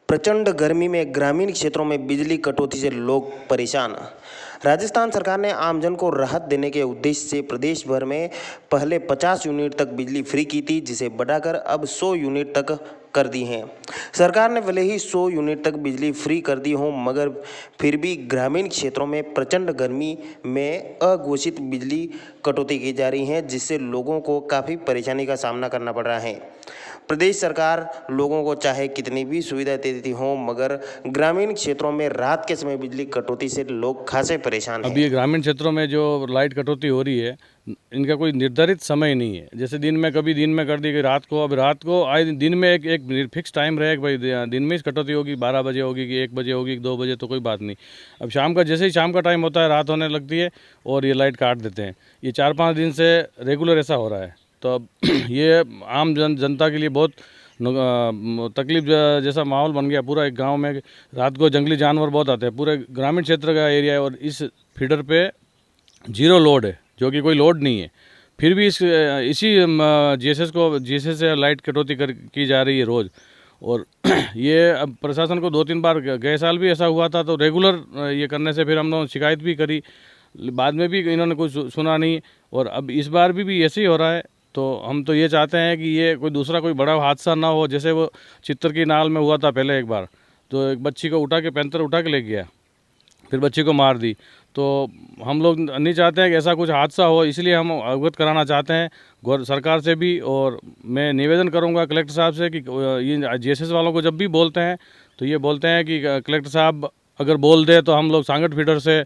प्रचंड गर्मी में ग्रामीण क्षेत्रों में बिजली कटौती से लोग परेशान। राजस्थान सरकार ने आमजन को राहत देने के उद्देश्य से प्रदेश भर में पहले 50 यूनिट तक बिजली फ्री की थी, जिसे बढ़ाकर अब 100 यूनिट तक कर दी है। सरकार ने भले ही 100 यूनिट तक बिजली फ्री कर दी हो, मगर फिर भी ग्रामीण क्षेत्रों में प्रचंड गर्मी में अघोषित बिजली कटौती की जा रही है, जिससे लोगों को काफ़ी परेशानी का सामना करना पड़ रहा है। प्रदेश सरकार लोगों को चाहे कितनी भी सुविधा देती हो, मगर ग्रामीण क्षेत्रों में रात के समय बिजली कटौती से लोग खासे परेशान हैं। अब ये ग्रामीण क्षेत्रों में जो लाइट कटौती हो रही है, इनका कोई निर्धारित समय नहीं है। जैसे दिन में कभी दिन में कर दी गई, रात को अब रात को आए दिन में एक फिक्स टाइम रहे कि भाई दिन में ही कटौती होगी, 12 बजे होगी कि 1 बजे होगी कि 2 बजे, तो कोई बात नहीं। अब शाम का जैसे ही शाम का टाइम होता है, रात होने लगती है और ये लाइट काट देते हैं। ये 4-5 दिन से रेगुलर ऐसा हो रहा है। तो अब ये आम जनता के लिए बहुत तकलीफ जैसा माहौल बन गया पूरा एक गांव में। रात को जंगली जानवर बहुत आते हैं, पूरे ग्रामीण क्षेत्र का एरिया है और इस फीडर पे 0 लोड है, जो कि कोई लोड नहीं है। फिर भी इसी जीएसएस से लाइट कटौती की जा रही है रोज़। और ये अब प्रशासन को 2-3 बार, गए साल भी ऐसा हुआ था, तो रेगुलर ये करने से फिर हम लोगों ने शिकायत भी करी, बाद में भी इन्होंने कुछ सुना नहीं। और अब इस बार भी ऐसे ही हो रहा है। तो हम तो ये चाहते हैं कि ये कोई बड़ा हादसा ना हो, जैसे वो चित्तर की नाल में हुआ था पहले एक बार। तो एक बच्ची को पैंथर उठा के ले गया, फिर बच्ची को मार दी। तो हम लोग नहीं चाहते हैं कि ऐसा कुछ हादसा हो, इसलिए हम अवगत कराना चाहते हैं सरकार से भी। और मैं निवेदन करूंगा कलेक्टर साहब से कि ये जीएसएस वालों को जब भी बोलते हैं तो ये बोलते हैं कि कलेक्टर साहब अगर बोल दे तो हम लोग सांगट फीडर से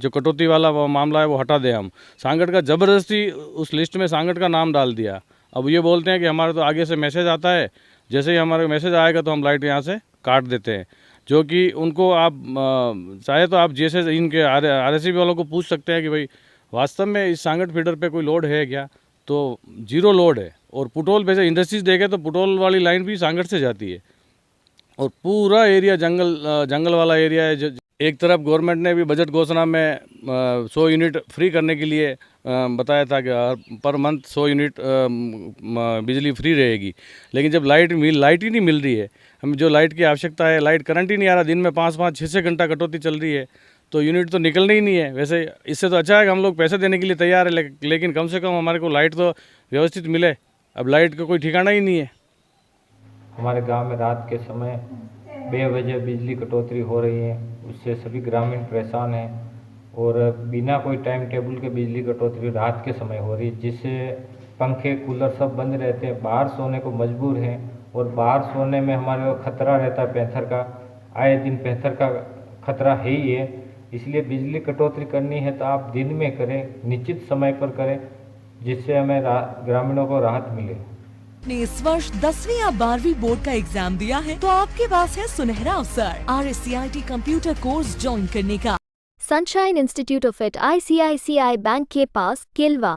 जो कटौती वाला वो मामला है वो हटा दें। हम सांगट का ज़बरदस्ती उस लिस्ट में सांगट का नाम डाल दिया। अब ये बोलते हैं कि हमारे तो आगे से मैसेज आता है, जैसे ही हमारे मैसेज आएगा तो हम लाइट यहाँ से काट देते हैं। जो कि उनको आप चाहे तो आप जैसे इनके आरएससी वालों को पूछ सकते हैं कि भाई वास्तव में इस सांगट फीडर पे कोई लोड है क्या। तो 0 लोड है। और पुटोल पे से इंडस्ट्रीज देखे तो पुटोल वाली लाइन भी सांगट से जाती है और पूरा एरिया जंगल वाला एरिया है। एक तरफ गवर्नमेंट ने भी बजट घोषणा में 100 यूनिट फ्री करने के लिए बताया था कि पर मंथ 100 यूनिट बिजली फ्री रहेगी, लेकिन जब लाइट ही नहीं मिल रही है, हमें जो लाइट की आवश्यकता है, लाइट करंट ही नहीं आ रहा, दिन में 5-5, 6-6 घंटा कटौती चल रही है, तो यूनिट तो निकलने ही नहीं है। वैसे इससे तो अच्छा है कि हम लोग पैसे देने के लिए तैयार है, लेकिन कम से कम हमारे को लाइट तो व्यवस्थित मिले। अब लाइट का कोई ठिकाना ही नहीं है। हमारे गांव में रात के समय बेवजह बिजली कटौती हो रही है, उससे सभी ग्रामीण परेशान हैं। और बिना कोई टाइम टेबल के बिजली कटौती रात के समय हो रही है, जिससे पंखे कूलर सब बंद रहते हैं, बाहर सोने को मजबूर हैं। और बाहर सोने में हमारे को खतरा रहता है पैंथर का, आए दिन पैंथर का खतरा है ही है। इसलिए बिजली कटौती करनी है तो आप दिन में करें, निश्चित समय पर करें, जिससे हमें ग्रामीणों को राहत मिले। आपने इस वर्ष 10वीं या 12वीं बोर्ड का एग्जाम दिया है तो आपके पास है सुनहरा अवसर RSCIT कंप्यूटर कोर्स ज्वाइन करने का। Sunshine institute of it ICICI bank के पास, किलवा।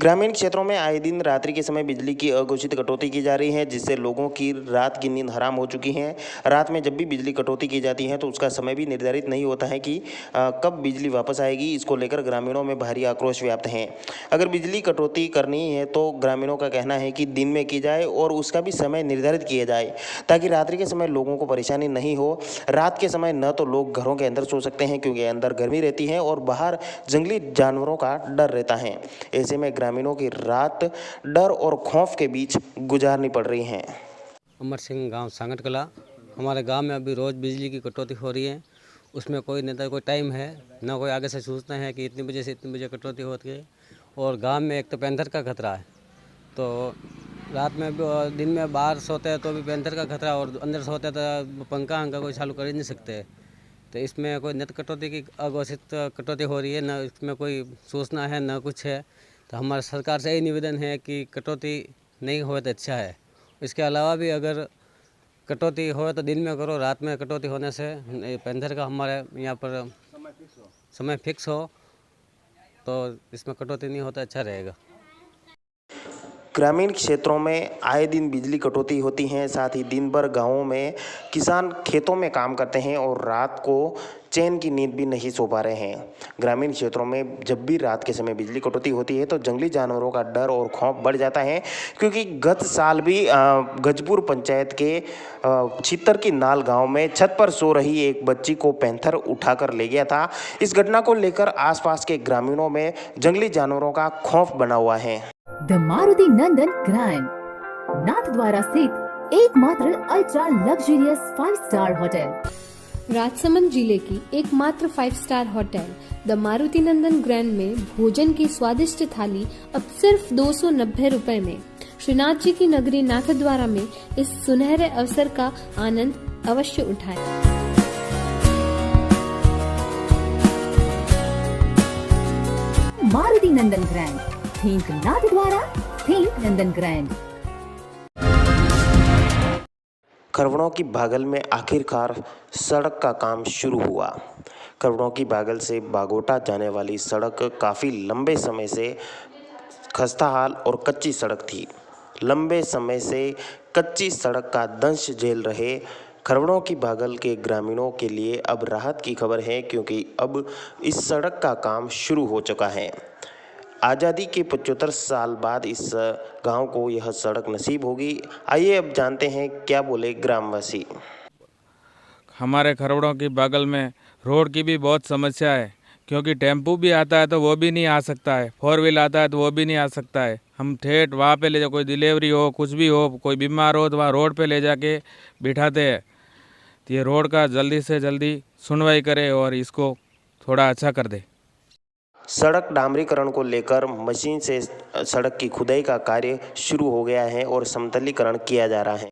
ग्रामीण क्षेत्रों में आए दिन रात्रि के समय बिजली की अघोषित कटौती की जा रही है, जिससे लोगों की रात की नींद हराम हो चुकी है। रात में जब भी बिजली कटौती की जाती है तो उसका समय भी निर्धारित नहीं होता है कि कब बिजली वापस आएगी। इसको लेकर ग्रामीणों में भारी आक्रोश व्याप्त है। अगर बिजली कटौती करनी है तो ग्रामीणों का कहना है कि दिन में की जाए और उसका भी समय निर्धारित किया जाए, ताकि रात्रि के समय लोगों को परेशानी नहीं हो। रात के समय न तो लोग घरों के अंदर सो सकते हैं क्योंकि अंदर गर्मी रहती है और बाहर जंगली जानवरों का डर रहता है। ऐसे में ग्रामीणों की रात डर और खौफ के बीच गुजारनी पड़ रही है। अमर सिंह, गांव सांगट कला। हमारे गांव में अभी रोज़ बिजली की कटौती हो रही है। उसमें कोई नेता कोई टाइम है ना, कोई आगे से सोचते हैं कि इतनी बजे से इतनी बजे कटौती होती है। और गांव में एक तो पैंथर का खतरा है, तो रात में दिन में बाहर सोते हैं तो भी पैंथर का खतरा, और अंदर सोते हैं तो पंखा कोई चालू कर ही नहीं सकते। तो इसमें कोई नेत कटौती की अघोषित कटौती हो रही है, ना इसमें कोई सूचना है ना कुछ है। तो हमारे सरकार से यही निवेदन है कि कटौती नहीं हो तो अच्छा है। इसके अलावा भी अगर कटौती हो तो दिन में करो, रात में कटौती होने से पैंथर का हमारे यहाँ पर समय फिक्स हो तो इसमें कटौती नहीं होता अच्छा रहेगा। ग्रामीण क्षेत्रों में आए दिन बिजली कटौती होती है, साथ ही दिन भर गाँवों में किसान खेतों में काम करते हैं और रात को चैन की नींद भी नहीं सो पा रहे हैं। ग्रामीण क्षेत्रों में जब भी रात के समय बिजली कटौती होती है तो जंगली जानवरों का डर और खौफ बढ़ जाता है, क्योंकि गत साल भी गजपुर पंचायत के छितर की नाल गांव में छत पर सो रही एक बच्ची को पैंथर उठाकर ले गया था। इस घटना को लेकर आसपास के ग्रामीणों में जंगली जानवरों का खौफ बना हुआ है। The Maruti Nandan grand, Nathdwara स्थित एकमात्र ultra luxurious 5 star hotel. Rajsamand जिले की एकमात्र 5 star hotel the Maruti Nandan grand में भोजन की स्वादिष्ट थाली अब सिर्फ 290 रुपए में। श्रीनाथ जी की नगरी नाथद्वारा में इस सुनहरे अवसर का आनंद अवश्य उठाएं। मारुति नंदन ग्रैंड, थिंक नाथद्वारा, थिंक नंदन ग्रैंड। खरवड़ों की बागल में आखिरकार सड़क का काम शुरू हुआ। खरवड़ों की बागल से बागोटा जाने वाली सड़क काफ़ी लंबे समय से खस्ताहाल और कच्ची सड़क थी। लंबे समय से कच्ची सड़क का दंश झेल रहे खरवड़ों की बागल के ग्रामीणों के लिए अब राहत की खबर है, क्योंकि अब इस सड़क का काम शुरू हो चुका है। आज़ादी के 75 साल बाद इस गांव को यह सड़क नसीब होगी। आइए अब जानते हैं क्या बोले ग्रामवासी। हमारे खरवड़ों की बगल में रोड की भी बहुत समस्या है, क्योंकि टेम्पू भी आता है तो वो भी नहीं आ सकता है, 4 व्हील आता है तो वो भी नहीं आ सकता है। हम ठेठ वहाँ पे ले जा, कोई डिलीवरी हो, कुछ भी हो, कोई बीमार हो तो वहाँ रोड पे ले जाके बिठाते हैं। तो ये रोड का जल्दी से जल्दी सुनवाई करे और इसको थोड़ा अच्छा कर दे। सड़क डामरीकरण को लेकर मशीन से सड़क की खुदाई का कार्य शुरू हो गया है और समतलीकरण किया जा रहा है।